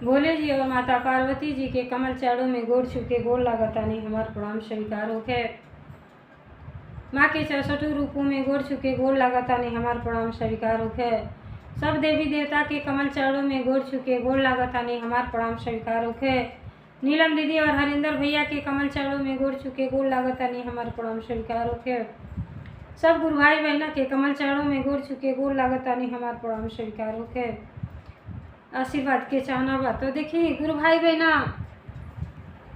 भोले जी और माता पार्वती जी के कमल चरणों में गोड़ छुके गोड़ लागतानी हमार प्रणाम स्वीकार होके। माँ के 64 रूपों में गोड़ छुके गोड़ लागतानी हमार प्रणाम स्वीकार होके। सब देवी देवता के कमल चरणों में गोड़ छुके गोड़ लागतानी हमार प्रणाम स्वीकार होके। नीलम दीदी और हरिंदर भैया के कमल चरणों में गोड़ छुके गोड़ लागतानी हमार प्रणाम स्वीकार होके। सब गुरु भाई बहना के कमल चरणों में गोड़ छुके गोड़ लागतानी हमार प्रणाम स्वीकार होके। आशीर्वाद के चाहना बा तो देखिए गुरु भाई बहना,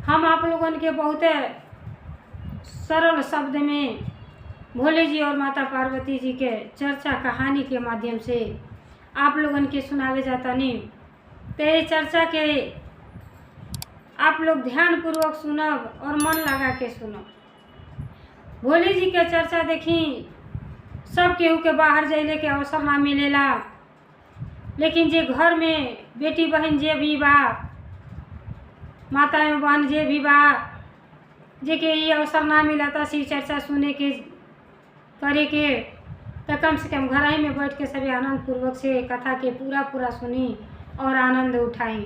हम आप लोगन के बहुत सरल शब्द में भोले जी और माता पार्वती जी के चर्चा कहानी के माध्यम से आप लोगन के सुनावे जाता नहीं। तो ये चर्चा के आप लोग ध्यान पूर्वक सुनब और मन लगा के सुनब। भोले जी के चर्चा देखी सब केहू के बाहर जाइले के अवसर ना मिलेला, लेकिन जे घर में बेटी बहन जे भी बा, माता एवं बहन जे भी बा, जे के ये अवसर ना मिला था शिव चर्चा सुने के करे के, तो कम से कम घर ही में बैठ के सभी आनंद पूर्वक से कथा के पूरा सुनी और आनंद उठाई।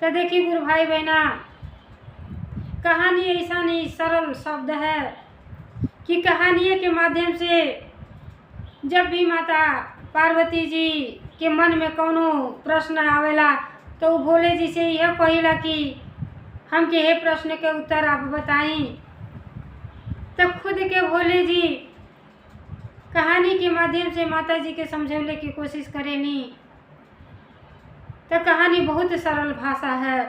तो देखिए गुरु भाई बहना, कहानी ऐसा नहीं सरल शब्द है कि कहानी के माध्यम से जब भी माता पार्वती जी के मन में कोनो प्रश्न आवेला तो वो भोले जी से यह कहिला कि हमके ये प्रश्न के उत्तर आप बताई। तब खुद के भोले जी कहानी के माध्यम से माता जी के समझौले की कोशिश करेनी। तो कहानी बहुत सरल भाषा है।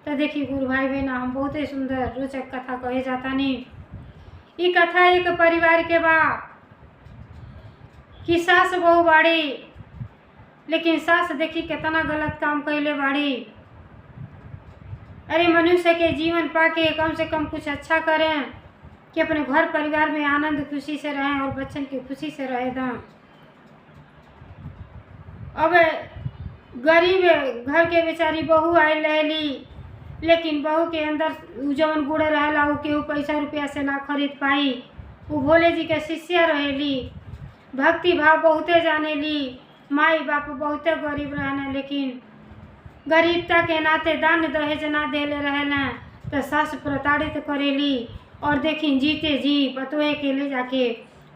तो देखिए गुरु भाई बहना, हम बहुत ही सुंदर रोचक कथा कहे जाता नहीं। ये कथा एक परिवार के बा कि सास बहू बाड़ी, लेकिन सास देखी कितना गलत काम कैले बाड़ी। अरे मनुष्य के जीवन पाके कम से कम कुछ अच्छा करें कि अपने घर परिवार में आनंद खुशी से रहें और बच्चन की खुशी से रहे दें। अब गरीब घर के बेचारी बहू आयल रहेली, लेकिन बहू के अंदर जौन गुड़ रहेला वो केहू पैसा रुपया से ना खरीद पाई। वो भोले जी के शिष्या रहेली, भक्ति भाव बहुते जानेली, माई बाप बहुते गरीब रहना, लेकिन गरीबता के नाते दान दहेज ना देले रहना। तो सास प्रताड़ित करेली और देखी जीते जी पतोहे के ले जाके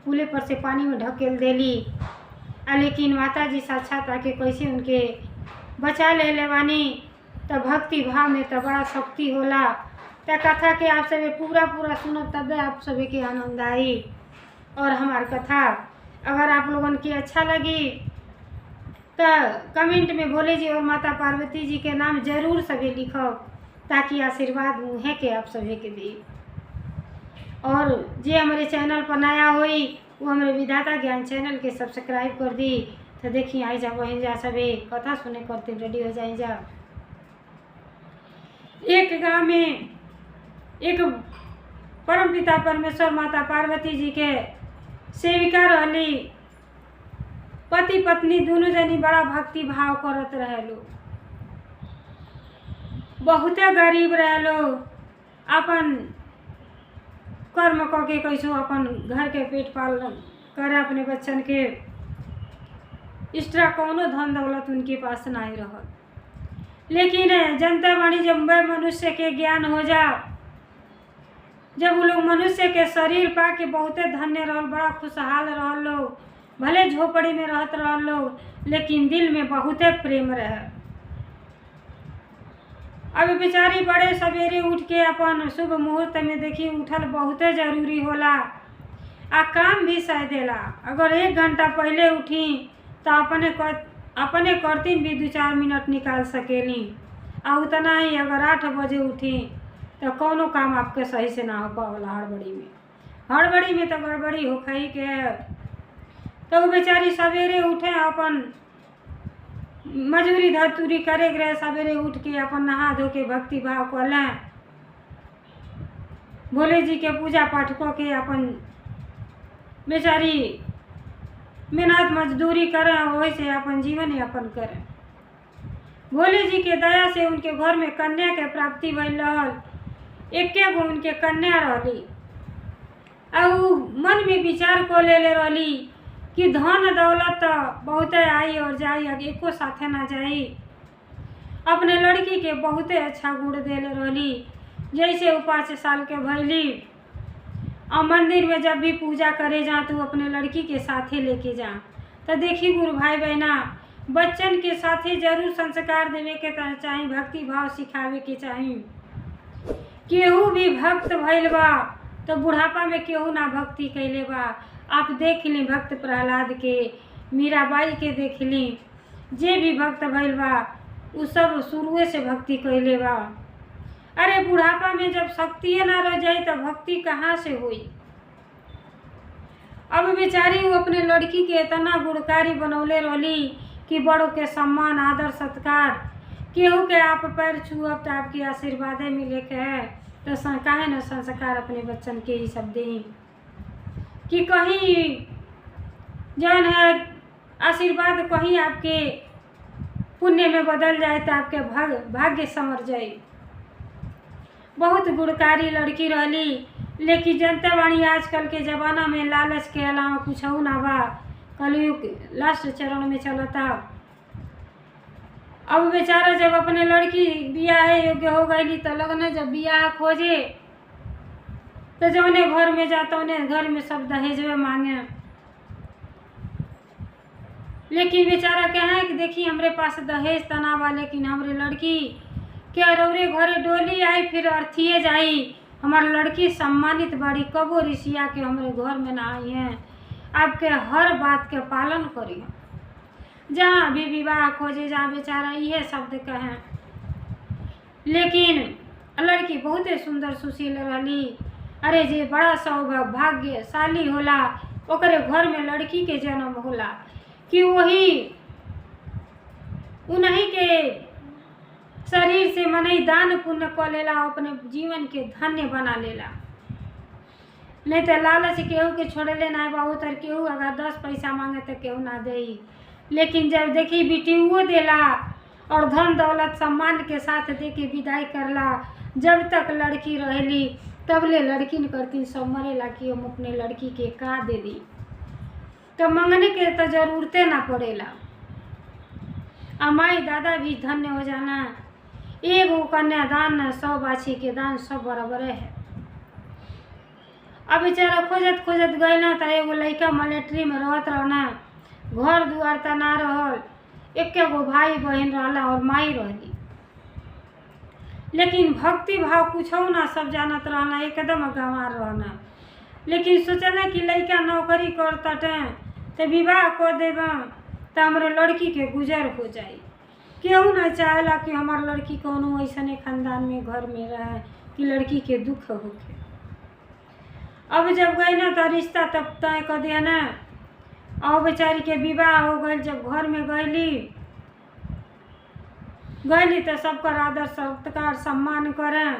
पुले पर से पानी में ढकेल देली। लेकिन माता जी साक्षात आके कैसे उनके बचा ले लेवानी। तो भक्ति भाव में तो बड़ा शक्ति होला। तो कथा के आप सभी पूरा सुनब तब आप सभी के आनंद आई। और हमार कथा अगर आप लोगन की अच्छा लगी तो कमेंट में भोले जी और माता पार्वती जी के नाम जरूर सभी लिखो, ताकि आशीर्वाद मुहे के आप सभी के दी। और जे हमारे चैनल पर नया हुई वो हमारे विधाता ज्ञान चैनल के सब्सक्राइब कर दी। तो देखिए आई जा वहीं जा सभी कथा सुने करते रेडी हो जाए जा। एक गांव में एक परमपिता परमेश्वर माता पार्वती जी के सेविका रहली। पति पत्नी दोनों जनी बड़ा भक्ति भाव करत रहे लो, बहुते गरीब रहे लो। अपन कर्म करके कैसो अपन घर के पेट पालन करे अपने बच्चन के। एक्स्ट्रा कौनो धन दौलत उनके पास नहीं रहल। लेकिन जनता वाणी जब वह मनुष्य के ज्ञान हो जा, जब वो लोग मनुष्य के शरीर पा के बहुते धन्य रहल, बड़ा खुशहाल रहल लोग, भले झोपड़ी में रहत रहल लोग, लेकिन दिल में बहुते प्रेम रहे। अब बेचारी बड़े सवेरे उठ के अपन शुभ मुहूर्त में देखी उठल बहुते जरूरी होला। काम भी सह देला। अगर 1 घंटा पहले उठी तो अपने करतीन भी 2-4 मिनट निकाल सकेली। उतना ही अगर 8 बजे उठी तो कौनो काम आपके सही से ना हो पावला। हड़बड़ी में तो गड़बड़ी हो खई के। तो वो बेचारी सवेरे उठे, अपन मजूरी धतूरी करे गए, सवेरे उठ के अपन नहा धो के भक्ति भाव कर लें, भोले जी के पूजा पाठ को के अपन बेचारी मेहनत मजदूरी करें, वही से अपन जीवन यापन करें। भोले जी के दया से उनके घर में कन्या के प्राप्ति भइल रहल। 1 गो उनके कन्या रहली। मन में विचार को ले रहली कि धन दौलत बहुत आई और जाई, एको साथे ना जाई। अपने लड़की के बहुते अच्छा गुण देले रहली। जैसे वो 5 साल के भैली और मंदिर में जब भी पूजा करे जा तो अपने लड़की के साथे लेके जा। तो देखी गुरु भाई बहना, बच्चन के साथे जरूर संस्कार देवे के चाही, भक्ति भाव सिखावे के चाही। केहू भी भक्त भइल बा तो बुढ़ापा में केहू ना भक्ति कैले बा। आप देख ली भक्त प्रहलाद के, मीराबाई के देख ली, जे भी भक्त भइल बा उ सब शुरुए से भक्ति कैले बा। अरे बुढ़ापा में जब शक्ति ना रह जाई तो भक्ति कहाँ से हुई। अब बेचारी वो अपने लड़की के इतना गुणकारी बनौले रहली कि बड़ों के सम्मान आदर सत्कार, केहू के आप पैर छुअब तो आपकी आशीर्वाद मिले के है। तो काहे न संस्कार अपने बच्चन के ही सब दे कि कहीं जौन है आशीर्वाद कहीं आपके पुण्य में बदल जाए तो आपके भाग्य संवर जाए। बहुत गुणकारी लड़की रहली, लेकिन जनता वाणी आजकल के ज़माना में लालच के अलावा कुछ ना बा। कलयुग लास्ट चरण में चलता। अब बेचारा जब अपने लड़की बियाह योग्य हो गई तो लगने जब बियाह खोजे तो जौने घर में जाता उन्हें घर में सब दहेजवे मांगे। लेकिन बेचारा कहे कि देखी हमरे पास दहेज तना बा, लेकिन हमरे लड़की के रौरे घरे डोली आई फिर अर्थिए जाई। हमार लड़की सम्मानित बड़ी, कबो रिसिया के हमरे घर में ना आई हैं। आपके हर बात के पालन करिए। जहाँ भी विवाह खोजे जहाँ बेचारा ये शब्द कहें। लेकिन लड़की बहुत सुंदर सुशील रहली। अरे जे बड़ा सौभाग्यशाली होला ओकरे घर में लड़की के जन्म होला कि वही उन्हीं के शरीर से मनई दान पुण्य कर लेला, अपने जीवन के धन्य बना लेला। नहीं तो लालच केहू के छोड़ले ना बहुत, और केहू अगर 10 पैसा मांगे तो केहू ना दे। लेकिन जब देखी बेटियों देला और धन दौलत सम्मान के साथ दे के विदाई करला, जब तक लड़की रहली तबले लड़की न करती सब मरेला कि हम अपने लड़की के का दे दी। तो मांगने के तो जरूरते ना पड़ेला। माई दादा भी धन्य हो जाना। एगो कन्यादान न 100 बाछी के दान सब बराबर है। अब बेचारा खोजत खोजत गए ना तो एगो लड़का मिलिट्री में रहत रहना, घर दुआर त ना रहल, एकेगो भाई बहन रहला और माई रहली। लेकिन भक्ति भाव कुछ ना सब जानत रहना, एकदम गंवार रहना। लेकिन सोचना कि लड़का नौकरी करते तो विवाह कर देबा तो हमारे लड़की के गुजर हो जाए। केहू ना चाहेला कि हमार लड़की कोनो ऐसने खानदान में घर में रहे कि लड़की के दुख होके। अब जब गई ना तो रिश्ता तब तय कर दिया ना, और बेचारी के विवाह हो गई। जब घर में गईली तो सबकर आदर सत्कार सम्मान करें।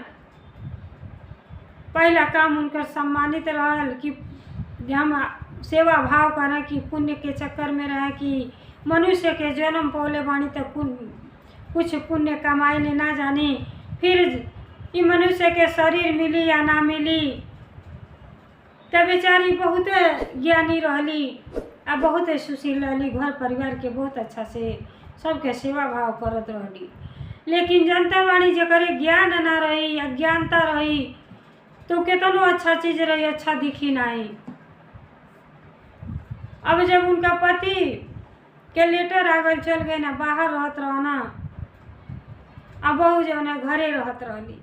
पहला काम उनकर सम्मानित रहल कि हम सेवा भाव करें कि पुण्य के चक्कर में रहे कि मनुष्य के जन्म पौले बाणी तो कुछ पुण्य कमाई ले ना जानी, फिर ये मनुष्य के शरीर मिली या ना मिली। तब बेचारी बहुत ज्ञानी रहली आ बहुत सुशील रहली, घर परिवार के बहुत अच्छा से सबके सेवा भाव करत रहली। लेकिन जनता वाणी जकरे ज्ञान ना रही, अज्ञानता रही तो कितनो अच्छा चीज रही अच्छा दिखी नहीं। अब जब उनका पति के लेटर आ गए, चल गए ना, बाहर रहत रहना, अब बहू जो ना घरे रहत रहली।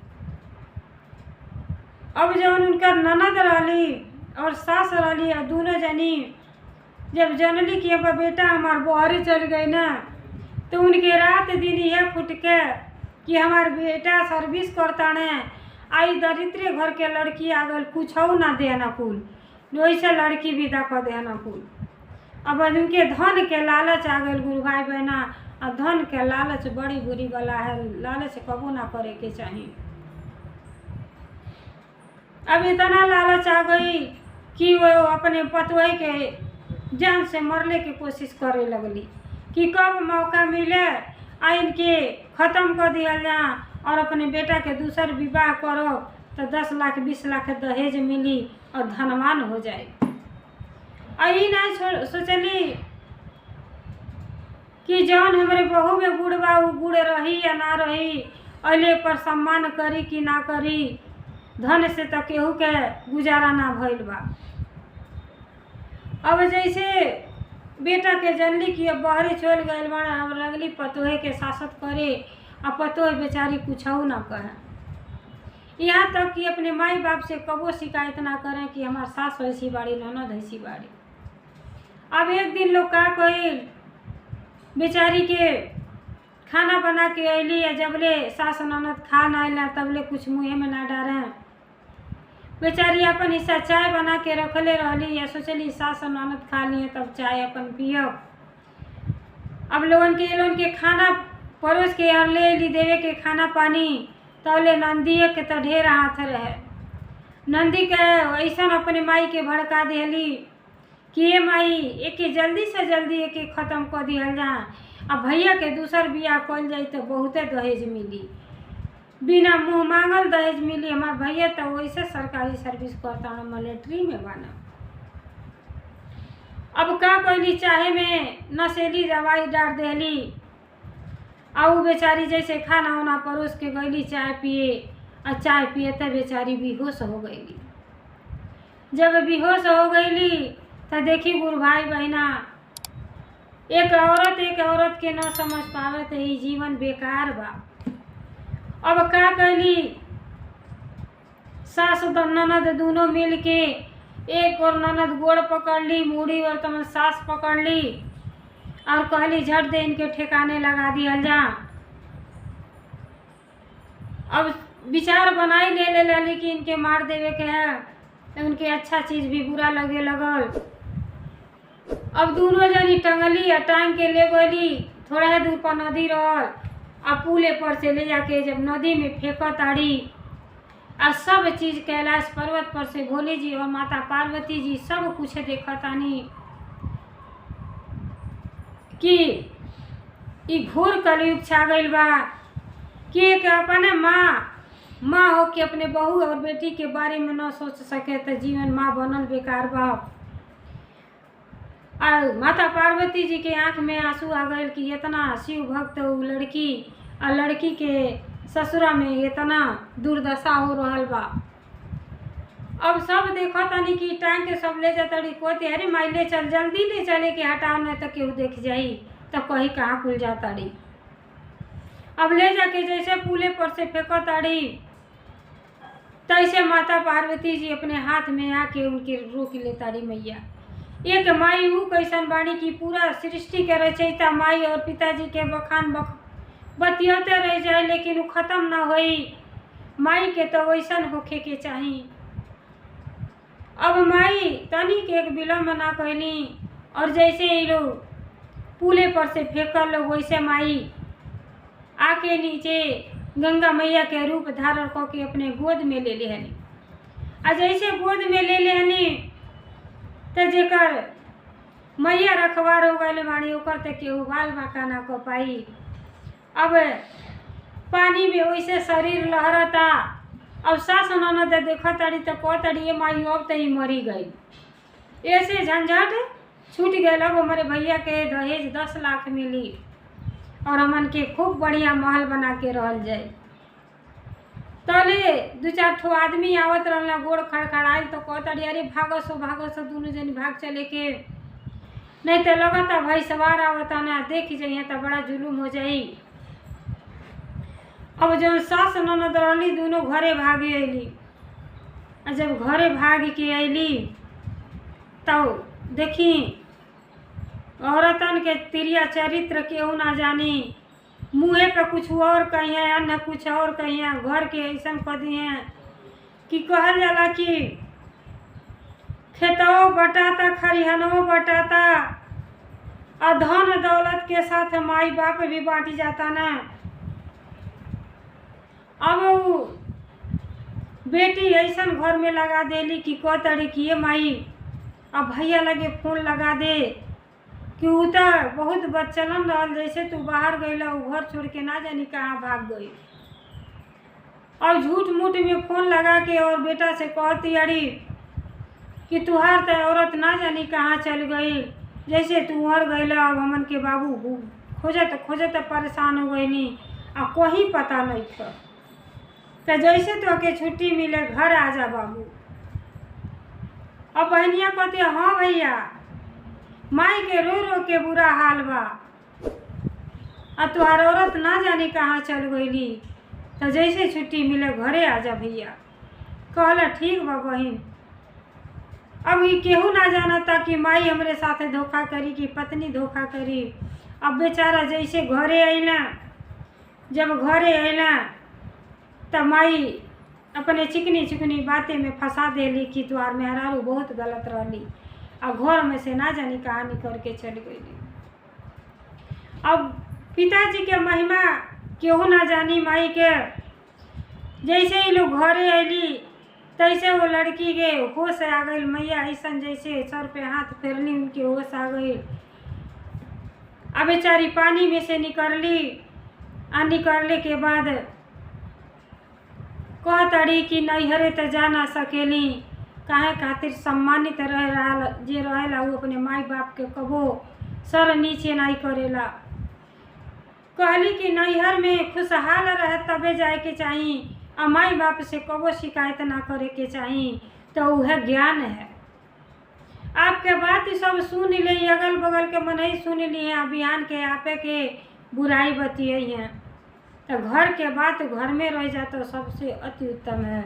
अब जब उनका ननद रहली और सास रहली और दोनों जनी जब जनली कि अब बेटा हमार बहरे चल गए ना, तो उनके रात दिन यह फुट के कि हमार बेटा सर्विस करता ने, आई दरिद्र घर के लड़की आ गई, कुछ ना देना कुल, वैसे लड़की विदा कर देना कुल। अब उनके धन के लालच आ गई गुरु भाई बहना, और धन के लालच बड़ी बुरी वाला है, लालच कबो ना करे के चाहिए। अब इतना लालच आ गई कि वो अपने पतोही के जान से मरने की कोशिश करे लगली कि कब मौका मिले आ इनके ख़त्म कर दिया जा और अपने बेटा के दूसर विवाह करो तो 10 लाख 20 लाख दहेज मिली और धनवान हो जाए। आई ना सोचली कि जौन हमरे बहू में गुड़ बा उ गुड़ रही या ना रही, अले पर सम्मान करी कि ना करी, धन से तो केहू के गुजारा ना भइल बा। अब जैसे बेटा के जनली कि अब बहरे चल गए बाड़े, अब लगली पतोहे के शासत करे, अब पतोहे बेचारी कुछऊ ना कहे। यहाँ तक कि अपने माई बाप से कबो शिकायत ना करें कि हमार सास ऐसी बाड़ी, ननद ऐसी बाड़ी। अब एक दिन लोग का कहिल, बेचारी के खाना बना के अली या जबले सास ननद खा ना अला तबले कुछ मुँहे में ना डारें। बेचारी अपन हिस्सा चाय बना के रखले रहली या सोचली सास ननद खा लिए तब चाय अपन पियब। अब लोगन के खाना परोस के और ले ली देवे के खाना पानी, तौले नंदिए के तो ढेर हाथ रहे। नंदी के ऐसा अपने माई के भड़का देली कि ये माई एके जल्दी से जल्दी एके ख़त्म कर दिहल जाए, अब भैया के दूसर बियाह कल जाई तो बहुते दहेज मिली, बिना मुँह मांगल दहेज मिली। हमार भैया तो वैसे सरकारी सर्विस करता हूँ, मिलिट्री में बना। अब का कोई चाहे में नशेली दवाई डाल देली, और बेचारी जैसे खाना वाना परोस के गईली चाय पिए, और चाय पिए तो बेचारी बेहोश हो गईली। जब बेहोश हो गईली तो देखी गुरु भाई बहना, एक औरत के न समझ पावे तो ये जीवन बेकार बा। अब का कैली, सास और ननद दोनों मिल के एक और ननद गोड़ पकड़ ली, मुड़ी और तमन सास पकड़ ली और कहली झट दे इनके ठिकाने लगा दिया जा। अब विचार बनाई ले कि इनके मार देवे के है, तो उनके अच्छा चीज भी बुरा लगे लगल। अब दोनों जनी टंगली और टांग के ले गई, थोड़ा दूर पर नदी रहल, अब पुले पर से ले जाके जब नदी में फेंक ताड़ी, और सब चीज कैलाश पर्वत पर से भोले जी और माता पार्वती जी सब कुछ देखतानी कि ई घोर कलयुग छा गइल बा कि एक अपने माँ हो के अपने बहू और बेटी के बारे में न सोच सके तो जीवन माँ बनल बेकार बा। और माता पार्वती जी के आंख में आंसू आ गए कि इतना शिव भक्त उ लड़की और लड़की के ससुरा में इतना दुर्दशा हो रहल बा। अब सब देखो तनी कि टांग के सब ले जातड़ी, कहते अरे माई ले चल, जल्दी ले चले के हटाओ नहीं तो केहू देख जाई तो कहीं कहाँ खुल जाताड़ी। अब ले जाके जैसे पुले पर से फेंको ताड़ी, तैसे माता पार्वती जी अपने हाथ में आके उनके रोक ले ताड़ी मैया। एक माई ऊ कैसन बाणी की पूरा सृष्टि के रचयिता माई और पिताजी के बखान बतियोते रह जाए, लेकिन वो खत्म ना होई। माई के तो वैसन होखे के चाही। अब माई तनी के एक विलम्ब ना कहली, और जैसे ही लोग पुले पर से फेंकल लोग वैसे माई आके नीचे गंगा मैया के रूप धारण करके अपने गोद में ले लेहनी। आ जैसे गोद में ले लेहनी तो जेकर मैया रखवार हो गए बाड़ी ओकर तो केहू बाल बाका ना को पाई। अब पानी में वैसे शरीर लहरता। अब सास ननद देखा ताड़ी तो कह ताड़ी ये माई अब तो ही मरी गई। ऐसे झंझट छूट गए। अब हमारे भैया के दहेज 10 लाख मिली और हमन के खूब बढ़िया महल बना के रहल जाए। तले 2-4 ठो आदमी आवत रहना, गोड़ खड़खड़ाइल तो कहताड़ी अरे भागो सो दोनों जनी भाग चले के, नहीं तो लगता भाई सवार आवता ना देख जाइए तो बड़ा जुलूम हो जाई। अब जब सास ननद रहली दोनों घरे भागे अली। जब घरे भाग के अली तो देखी औरतन के तिरिया चरित्र केहू ना जानी, मुँहे पे कुछ और कहिए अन्य कुछ और कहिए, घर के ऐसा कर दिए कि कहल जाला कि खेतों बटाता खरिहनों बटाता और धन दौलत के साथ माई बाप भी बांटी जाता ना। अब वो बेटी ऐसा घर में लगा देली कि कह तड़ी कि ये माई अब भैया लगे फोन लगा दे कि उ तो बहुत बच्चलन रहल, जैसे तू बाहर गईला उ घर छोड़ के ना जानी कहाँ भाग गई। और झूठ मूठ में फोन लगा के और बेटा से कहती अड़ी कि तुहार तो औरत ना जानी कहाँ चल गई, जैसे तू मर गईला अब हमन के बाबू खोजत खोजत परेशान हो गईनी आ कोई पता नहीं था। तो जैसे तो के छुट्टी मिले घर आ जा बाबू। अब बहनिया कहती हाँ भैया, माई के रो रो के बुरा हाल बा, अब तुहार औरत ना जाने कहाँ चल गईली, तो जैसे छुट्टी मिले घरे आ जा भैया। कहला ठीक बा बहन। अब ये केहू ना जाना था कि माई हमरे साथे धोखा करी कि पत्नी धोखा करी। अब बेचारा जैसे घरे अइला, जब घरे अइला तब माई अपने चिकनी चिकनी बातें में फंसा देली कि तुहार मेहरारू बहुत गलत रहली, अब घर में से ना जानी कहानी करके चल गई। अब पिताजी के महिमा केहू ना जानी माई के। जैसे ही लोग घरे अली तैसे वो लड़की के होश आ गई। मैया ऐसा जैसे सर पे हाथ फेरली उनके होश आ गई। अब बेचारी पानी में से निकलली आ निकलने के बाद कहतड़ी कि नैहरे तो जा ना सकेली, काहे खातिर सम्मानित रह रहा जे रहेला वो अपने माई बाप के कबो सर नीचे नहीं करेला। कहली कि नैहर में खुशहाल रहे तबे जाए के चाहिए और माई बाप से कबो शिकायत ना करे के चाहिए, तो वह ज्ञान है। आपके बात सब सुन ली, अगल बगल के मन ही सुन लिए, अभियान के आपे के बुराई बतिये हैं, तो घर के बात घर में रह जाता तो सबसे अति उत्तम है।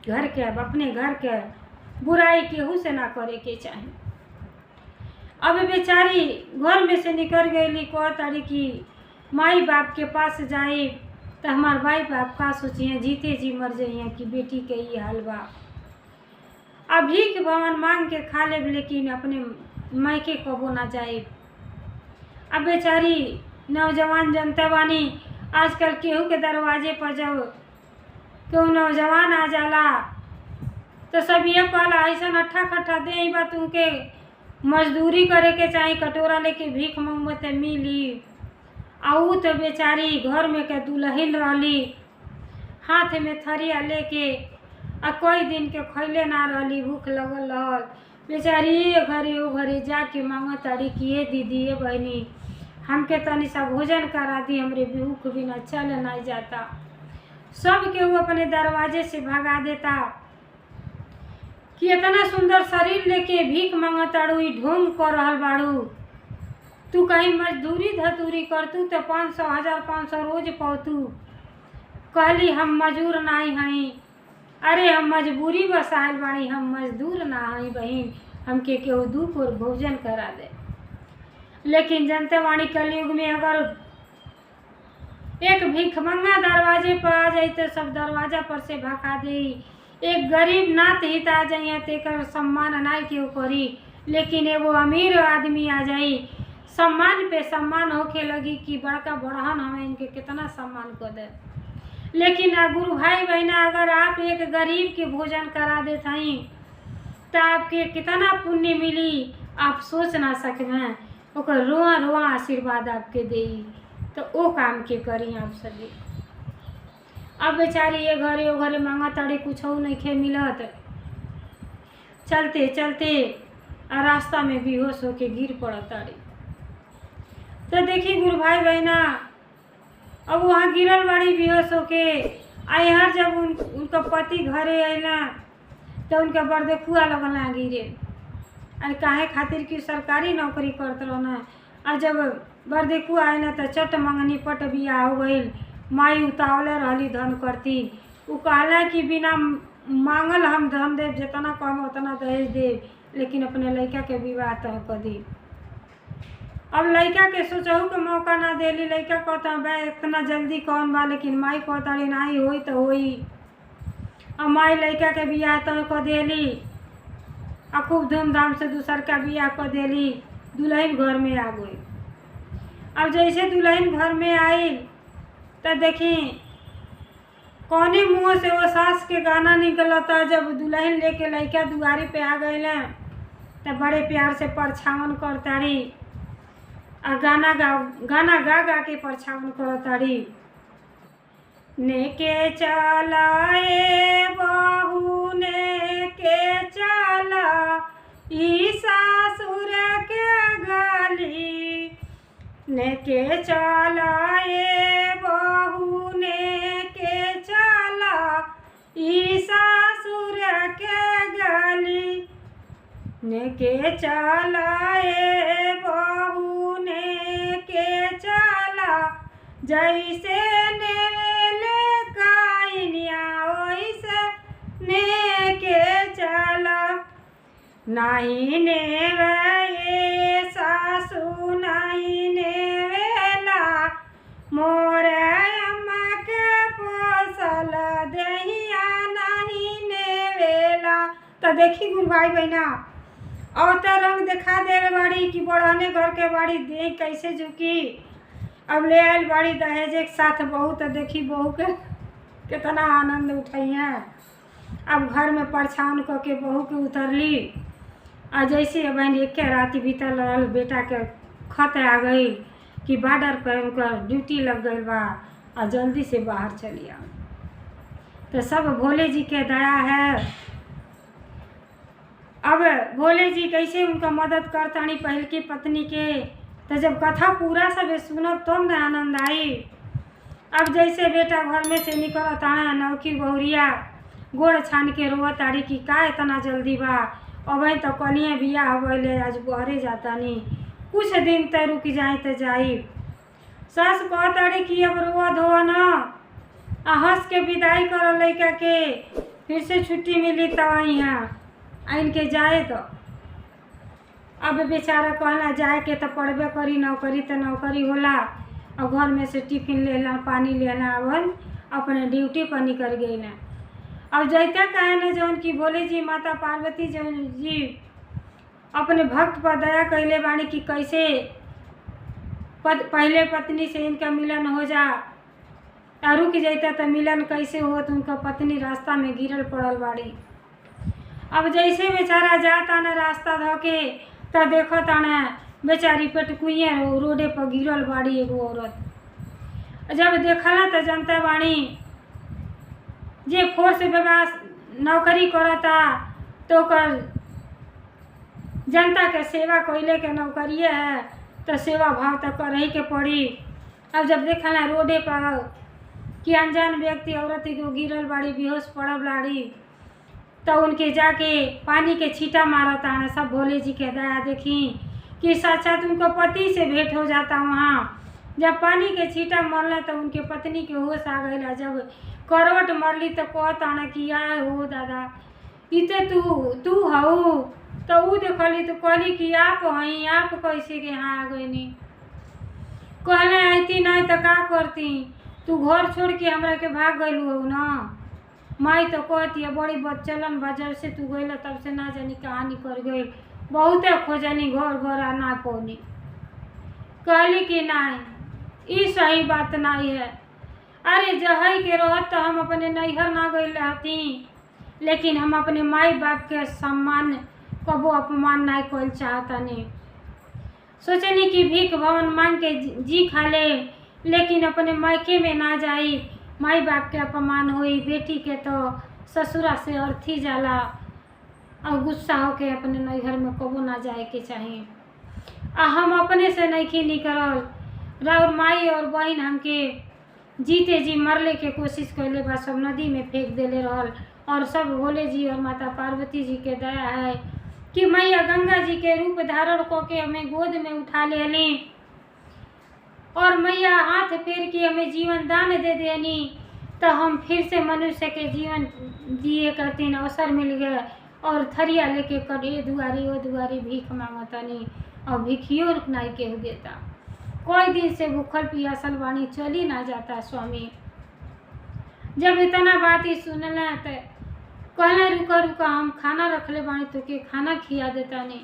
घर के अपने घर के बुराई केहू से ना करे के चाहिए। अब बेचारी घर में से निकल गई, कहताड़ी कि माई बाप के पास जाए तो हमार भाई बाप का सोचिए, जीते जी मर जाइए कि बेटी के ये हाल बा। अब भीख भवन मांग के खा ले, लेकिन अपने मायके कबो ना जाए। अब बेचारी नौजवान जनता बानी, आजकल केहू के दरवाजे पर जब केहू नौजवान आ जाला तो सब ये कहला ऐसा अट्ठा खट्ठा दे बा तुमके मजदूरी करे के चाही, कटोरा लेके भीख मंगते मिली। आऊ तो बेचारी घर में के दुल्हन रहली, हाथ में थरिया लेके आ कोई दिन के खैले ना रहली, भूख लगल रहल। बेचारी ये घरे जाके मांगताड़ी कि ये दीदी ये बहनी हमके तनी सा भोजन करा दी, हमरे भूख बिना चल नहीं जाता। सब के वो अपने दरवाजे से भगा देता कि इतना सुंदर शरीर लेके भीख मांगताड़ू, ढोंग कर रहल बाड़ू, तू कहीं मजदूरी धतूरी करतू तो 500 1500 रोज पातू। कहली हम मजूर नहीं हई, अरे हम मजबूरी बसाइल बाड़ी, हम मजदूर ना हई बहन, हमके केहू दुख और भोजन करा दे। लेकिन जनते वाणी कलयुग में अगर एक भिखमंगा दरवाजे पर आ जाए तो सब दरवाजा पर से भगा दे। एक गरीब नात हित आ जाइए तो सम्मान नहीं केहू करी, लेकिन एगो अमीर आदमी आ जाई सम्मान पे सम्मान होके लगी कि बड़का बड़हन हमें इनके कितना सम्मान कर दे। लेकिन गुरु भाई बहना, अगर आप एक गरीब के भोजन करा देते हैं तो आपके कितना पुण्य मिली आप सोच ना सकते। ओकर रोआ रोआ आशीर्वाद आपके दे, तो वो काम के करी आप सभी। अब बेचारी ये घरे वो घरे मांगा ताड़ी, कुछ नहीं खे मिलत। चलते चलते रास्ता में बेहोश होके गिर पड़ा ताड़ी। तो देखी गुरु भाई बहना, अब वहाँ गिरल बाड़ी बेहोश होके। आई हर जब उनका पति घरे अला तो उनका बरदेखुआ लगल ना गिरे। अरे काहे खातिर कि सरकारी नौकरी करत रहना, और जब बरदेखुआ आए तो चट मंगनी पट बिया हो गई। माई उतावले रहली धन करती, वो कहला कि बिना मांगल हम धन देव, जितना कम उतना दहेज देव, लेकिन अपने लड़का के विवाह तय कर दी। अब लड़का के सोचहू के मौका ना देली। लड़का कहता बे इतना जल्दी कौन बा, लेकिन माई कहता नहीं होई तो होई। अब माई लड़का के बियाह तय कर देली और खूब धूमधाम से दूसर का बियाह कर देली। दुल्हन घर में आ गई। अब जैसे दुल्हन घर में आई तो देखी कौने मुँह से वो सास के गाना निकलता। जब दुल्हन लेके लड़का दुआरी पे आ गए तो बड़े प्यार से परछावन करताड़ी और गाना गा गा के परछावन करताड़ी। नेके चलाए बहू नेके चला ई सासुर के गाली, ने के चला ए बहू ने के चला ई सासुर के गली, ने के चला ए बहू ने के चला जैसे नेले काइनिया वैसे ने के चला, नहीं नेवे सासू नहीं नेवेला मोरे अम्मा के पोसल दहिया नहीं नेवेला। तो देखी गुरु भाई बहना अवता रंग दिखा दे बाड़ी कि बड़ाने घर के बाड़ी देख कैसे झुकी। अब ले आयल बाड़ी दहेज एक साथ बहू, तो देखी बहू के कितना आनंद उठाई है। अब घर में परछावन करके बहू के उतरली आ जैसे बहन एक रात बीतल रहल बेटा के खत आ गई कि बॉर्डर पर उनका ड्यूटी लग गई बा और जल्दी से बाहर चलिया। तो सब भोले जी के दया है। अब भोले जी कैसे उनका मदद करतानी पहल की पत्नी के, तो जब कथा पूरा सब सुनब तो न आनंद आई। अब जैसे बेटा घर में से निकल ताड़ा नौकी बहुरिया गोड़ छान के रोवत ताड़ी कि का इतना जल्दी बा, अब तो कलिए बिया हवैले आज बहरे जाता नहीं, कुछ दिन तय रुक जाए तो जाई। सास कहताड़ी कि अब रोआ धोआ न आ हंस के विदाई करो लड़का के, फिर से छुट्टी मिली तब यहाँ आइन के जाए। तो अब बेचारा कहला जाए के तो पढ़बे करी, नौकरी तो नौकरी होला और घर में से टिफिन लेना पानी लेना अब अपने ड्यूटी पर निकल गई ना। अब जैता कहे न जौन की भोले जी माता पार्वती जौन जी अपने भक्त पर दया कैले बाणी कि कैसे पहले पत्नी से इनका मिलन हो जा, रुक जाता तो मिलन कैसे हो, तो उनका पत्नी रास्ता में गिरल पड़ल बाड़ी। अब जैसे बेचारा जाता न रास्ता धोके तो देखो ताना बेचारी पेटकुइया रोडे पर गिरल बाड़ी एगो औरत। जब देखला तो जनता बाणी जे फोर्स विभाग नौकरी करता तो कर जनता के सेवा कैले के नौकरिए है, तो सेवा भाव तो कर ही के पड़ी। अब जब देखला रोडे पर कि अनजान व्यक्ति औरत को गिरल बाड़ी बेहोश पड़ल बाड़ी, तो उनके जाके पानी के छींटा मारता है। सब भोले जी के दया देखी कि साक्षात उनको पति से भेंट हो जाता वहाँ। जब पानी के छींटा मरल तो उनके पत्नी के होश आ गई। जब करवट मरली तो कहता ना कि आए हो दादा इते तू हऊ, तो ऊ देखली तो कहली कि आप हई, आप कैसे के यहाँ आ गई नी। कहले आती नहीं तो का करती, तू घर छोड़ के हमरा के भाग गलू हो ना। माई तो कहती है बड़ी बच्चलन बा, जब से तू गई तब से ना जानी कहानी कर गई, बहुते खोजनी घर घर आ ना पौनी। कहली कि नहीं ई सही बात नहीं है। अरे जहई के रहत तो हम अपने नैहर ना गई रहती, लेकिन हम अपने माई बाप के सम्मान कबो अपमान नहीं कर चाहता नहीं। सोचनी कि भीख भवन मांग के जी खा ले, लेकिन अपने मायके में ना जाई, माई बाप के अपमान होई। बेटी के तो ससुरा से अर्थी जाला और गुस्सा होके अपने नैहर में कबो ना जाए के चाहिए। हम अपने से नहीं निकलल, राउर माई और बहन हमके जीते जी मरले के कोशिश कैले बा, सब नदी में फेंक देले रहल। और सब भोले जी और माता पार्वती जी के दया है कि मैया गंगा जी के रूप धारण करके हमें गोद में उठा ले ली और मैया हाथ फेर के हमें जीवन दान दे देनी, तो हम फिर से मनुष्य के जीवन जिए करते अवसर मिल गए। और थरिया लेके कर ए दुआरी ओ दुआरी भीख मांगतनी, और भिखियो नहीं केहू देता। कोई दिन से भूखल पियासल बाणी चली ना जाता स्वामी। जब इतना बात ही सुनला तो कहला रुका रुका हम खाना रखले बाणी तो के खाना खिया देता नहीं।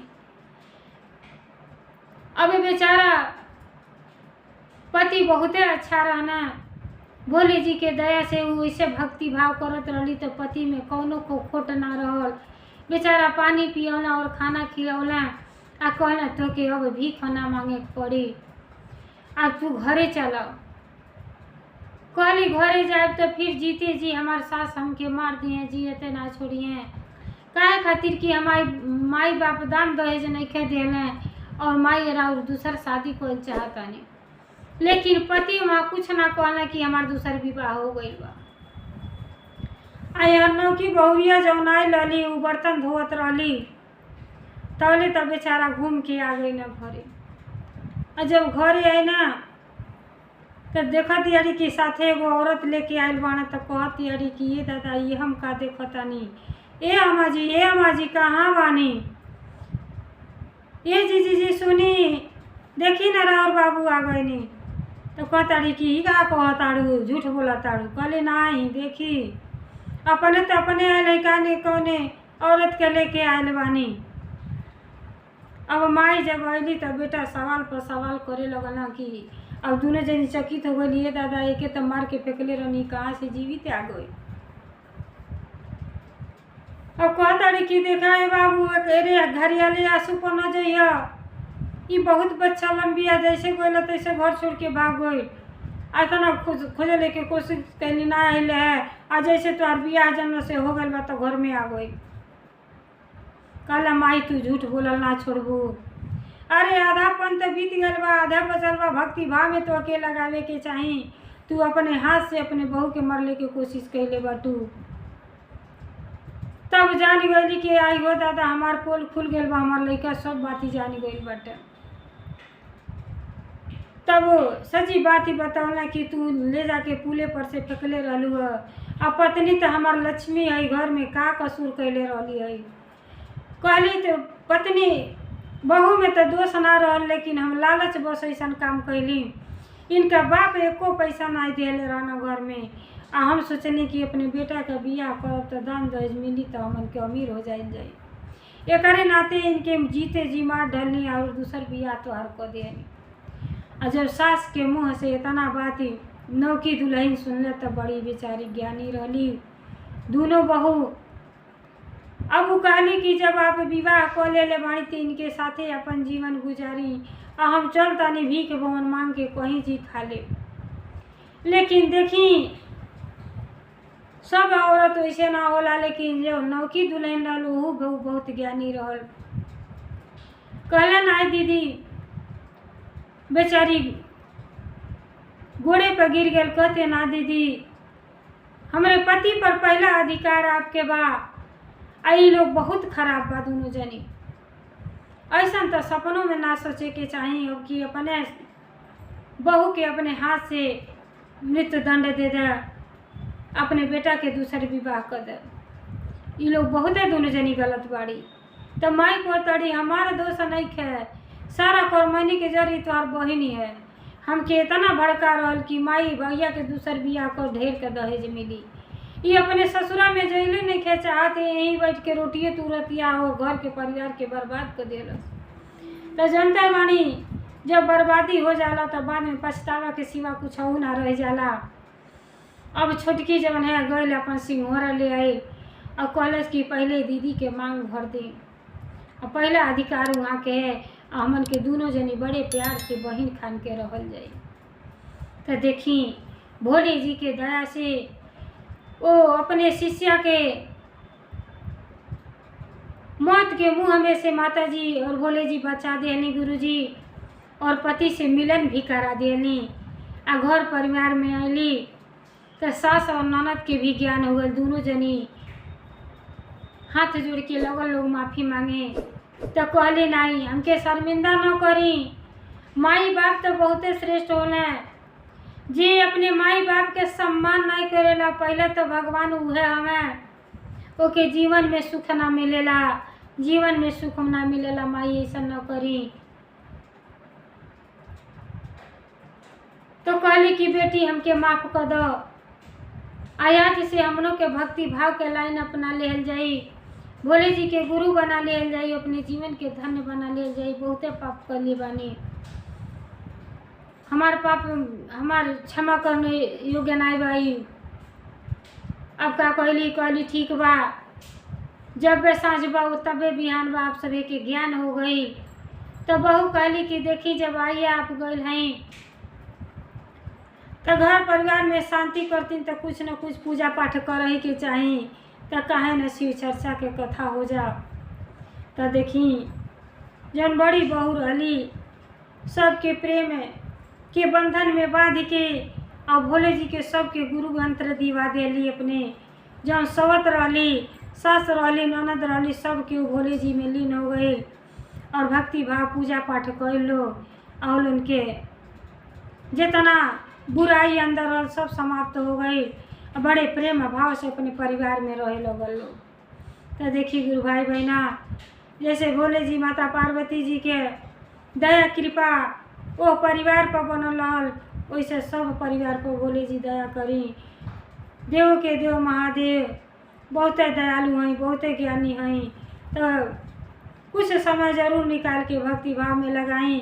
अब बेचारा पति बहुते अच्छा रहना, भोले जी के दया से वो ऐसे भक्ति भाव करत रही तो पति में कौनो को खोट ना रहल। बेचारा पानी पियौला और खाना खियौला आ कहला तो के अब भीख ना मांगे पड़ी, अब तू घरे चला। कहली घरे जाए तो फिर जीते जी हमार सास हमके मार दिए, जियते ना छोड़िए। काहे खातिर कि हमारी माई बाप दान दहेज नहीं खे देले और माई और दूसर शादी को चाहता नहीं। लेकिन पति वहाँ कुछ ना कहना कि हमार दूसर विवाह हो गई बा। आ नौकी बहुरिया जौन आई लली उ बर्तन धोवत रहली तौले तब बेचारा घूम के आ गई ना घरे। और जब घरे आई ना तो देखत यारी कि साथे एगो औरत लेके आयल बाना तो कहत यारी कि ये दादा ये हम का देखतानी, ए अम्मा जी कहाँ बानी, ये जी सुनी देखी ना राउर बाबू आ गए नी। तो कहताड़ी कि ही का कहताड़ू झूठ बोला ताड़ू। कहले नहीं देखी अपने तो अपने आयल काने कौने औरत के लेके आयल बानी। अब माई जब अली तो बेटा सवाल पर सवाल करे लगल कि अब दोनों जनी चकित हो गई, ये दादा एके तो मार के फेंकले रहनी कहाँ से जीवित आ गई। अब कहताड़ी कि देखा है बाबू अरे घरियाले आंसू पर न जइया, ई बहुत बच्चा लंबिया जैसे गइल तैसे घर छोड़ के भाग गई। इतना खोजे लेके कोशिश कैली ना आइल है, आ जैसे तोहार बियाह जन्म से हो गल बा तो घर में आ गई। कहला माई तू झूठ बोलल ना छोड़बू। अरे आधापन तो बीत गल बा, आधा बचल बा, भक्ति भाव में तो अके लगावे के चाही। तू अपने हाथ से अपने बहू के मरले के कोशिश कैले बाटू। तब जान गई कि आई हो दादा हमार पोल खुल गल बा, हमार लड़का सब बाती जान गई बाटे। तब सच्ची बात ही बतावला कि तू ले जाके पुले पर से फेंकले रहलू है। आ पत्नी तो हमार लक्ष्मी है, घर में का कसूर कैले रहली है। कहली तो पत्नी बहू में तो दोष ना रहल, लेकिन हम लालच बस ऐसा काम कैली। इनका बाप एको पैसा ना दिले रहना घर में। आ हम सोचनी कि अपने बेटा का बियाह करब तो दान दहेज मिली तो हमन के अमीर हो जाए। एकरे नाते इनके जीते जी मार डलनी और दूसर बियाह तो हर को देनी। और जब सास के मुँह से इतना बात ही नौकी दुल्हन सुनले तो बड़ी बेचारी ज्ञानी रहली दोनों बहू। अब वो कहली कि जब आप विवाह को ले बाड़ी तो इनके साथे अपन जीवन गुजारी, आ हम चल तानी भीख भवन मांग के कहीं जी खा ले। लेकिन देखी सब औरत वैसे ना होला, लेकिन जो नौकी दुल्हन रहल वो बहुत ज्ञानी रहल। कहलन आई दीदी बेचारी घोड़े पर गिर गल। कहते ना दीदी हमरे पति पर पहला अधिकार आपके बा, आई लोग बहुत खराब बा दोनों जनी। ऐसा तो सपनों में ना सोचे के चाहिए कि अपने बहू के अपने हाथ से मृत्यु दंड दे दे, अपने बेटा के दूसरे विवाह कर दे। ये लोग बहुत है दोनों जनी गलत बाड़ी। तो माई को तड़ी हमारा दोष नहीं है, सारा कर्मनी के जरिए तो हर बहिनी है। हमके इतना भड़का रहल कि माई भैया के दूसर बियाह कर ढेर के दहेज मिली। ये अपने ससुरा में जैले नहीं खे चाहते, यहीं बैठ के रोटिए तुरतिया हो घर के परिवार के बर्बाद कर देलस। तो जनता बानी जब बर्बादी हो जाला तो बाद में पछतावा के सिवा कुछ और ना रह जाला। अब छोटकी जवन है गई अपन सिंघोरा ले आई और कहलस कि पहले दीदी के मांग भर दे, और पहला अधिकार वहाँ के है। हमन के दोनों जनी बड़े प्यार से बहन खान के रहल जाए। तो देखी भोले जी के दया से वो अपने शिष्या के मौत के मुँह में से माता जी और भोले जी बचा देनी गुरु जी, और पति से मिलन भी करा देनी। आ घर परिवार में आली तो सास और ननद के भी ज्ञान हो गए। दोनों जनी हाथ जोड़ के लगल लोग माफ़ी मांगे। तो कहले नहीं हमके शर्मिंदा न करी, माई बाप तो बहुते श्रेष्ठ होना। जे अपने माई बाप के सम्मान नहीं करेला पहले तो भगवान उहे हमें ओके जीवन में सुख ना मिलेला, जीवन में सुख ना मिलेला। माई ऐसा न करी। तो कहली कि बेटी हमके माफ़ कर दो, आज से हमनों के भक्ति भाव के लाइन अपना लेल जाई, भोले जी के गुरु बना लेल जाई, अपने जीवन के धन्य बना लेल जाई। बहुते पाप कर लिए बानी, हमार पाप हमार क्षमा करने योग्य नहीं भाई। अब का कहली ठीक बा, जब वे साँझ बा तबे बिहान बा आप सभी के ज्ञान हो गई। तो बहू कहली कि देखी जब आइए आप गए हैं तो घर परिवार में शांति करती तो कुछ न कुछ पूजा पाठ करे के चाहिए। तो काहे न शिव चर्चा के कथा हो जा। तो देखी जन बड़ी बहू रहली सबके प्रेम के बंधन में बांध के और भोले जी के सबके गुरु मंत्र दिवा देली। अपने जौन सवत रहली, सास रहली, ननद रहली, सब के भोले जी में लीन हो गई और भक्ति भाव पूजा पाठ कर लो और उनके जितना बुराई अंदर रहल सब समाप्त हो गई। बड़े प्रेम भाव से अपने परिवार में रहे लगल लोग। तो देखिए गुरु भाई बहना, जैसे भोले जी माता पार्वती जी के दया कृपा वो परिवार पर बनल रहल, वैसे सब परिवार पर भोले जी दया करी। देव के देव महादेव बहुत दयालु हैं, बहुत ज्ञानी हैं। तो कुछ समय जरूर निकाल के भक्ति भाव में लगाई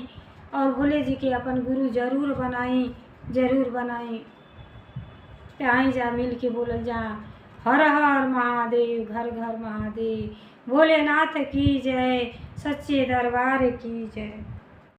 और भोले जी के अपन गुरु जरूर बनाई, जरूर बनाई। तो आई जा मिल के बोलल जा हर हर महादेव, घर घर महादेव, भोलेनाथ की जय, सच्चे दरबार की जय।